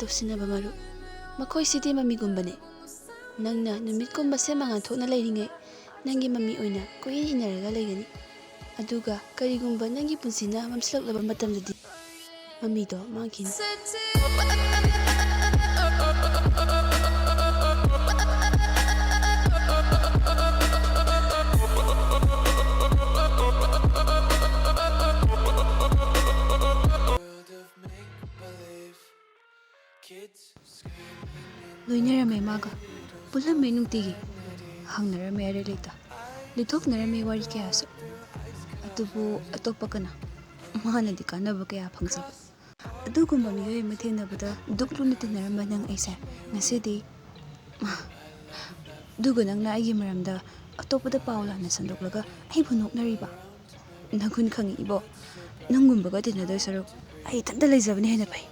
ꯇꯧꯁꯤꯟꯅꯕ ꯃꯔꯨꯞ ꯃꯈꯣꯏꯁꯤꯗꯤ ꯃꯃꯤꯒꯨꯝꯕꯅꯦ ꯅꯪꯅ ꯅꯨꯃꯤꯠꯀꯨꯝꯕ ꯁꯦꯝ ꯃꯉꯥꯟ ꯊꯣꯛꯅ ꯂꯩꯔꯤꯉꯩ ꯅꯪꯒꯤ ꯃꯃꯤ ꯑꯣꯏꯅ ꯀꯣꯏꯏꯟ ꯏꯟꯅꯔꯒ ꯂꯩꯒꯅꯤ ꯑꯗꯨꯒ ꯀꯔꯤꯒꯨꯝꯕ ꯅꯪꯒꯤ ꯄꯨꯟꯁꯤꯅ ꯃꯝꯁꯤꯜꯂꯛꯂꯕ ꯃꯇꯝꯗꯗꯤ ꯃꯃꯤꯗꯣ ꯃꯥꯡꯈꯤꯅꯤ ꯂꯣꯏꯅꯔꯝꯃꯦ ꯃꯥꯒ ꯄꯨꯜꯂꯝꯃꯦ ꯅꯨꯡꯇꯤꯒꯤ ꯍꯪꯅꯔꯝꯃꯦ ꯑꯔꯩ ꯂꯩꯇ ꯂꯤꯊꯣꯛꯅꯔꯝꯃꯦ ꯋꯥꯔꯤ ꯀꯌꯥꯁꯨ ꯑꯗꯨꯕꯨ ꯑꯇꯣꯞꯄ ꯀꯅꯥ ꯃꯥꯅꯗꯤ ꯀꯥꯟꯅꯕ ꯀꯌꯥ ꯐꯪꯖꯕ ꯑꯗꯨꯒꯨꯝꯕ ꯃꯤꯑꯣꯏ ꯑꯃ ꯊꯦꯡꯅꯕꯗ ꯗꯨꯛ ꯂꯨꯅ ꯇꯤꯟꯅꯔꯝꯕ ꯅꯪ ꯑꯩꯁꯦ ꯉꯁꯤꯗꯤ ꯑꯗꯨꯒ ꯅꯪꯅ ꯑꯩꯒꯤ ꯃꯔꯝꯗ ꯑꯇꯣꯞꯄꯗ ꯄꯥꯎ ꯂꯥꯟꯅ ꯁꯟꯗꯣꯛꯂꯒ ꯑꯩꯕꯨ ꯅꯣꯛꯅꯔꯤꯕ ꯅꯪꯈꯨꯟ ꯈꯪꯉꯤ ꯏꯕꯣ ꯅꯪꯒꯨꯝꯕꯒ ꯇꯤꯟꯅꯗꯣꯏ ꯁꯔꯨꯛ ꯑꯩ ꯏꯊꯟꯇ ꯂꯩꯖꯕꯅ ꯍꯦꯟꯅ ꯐꯩ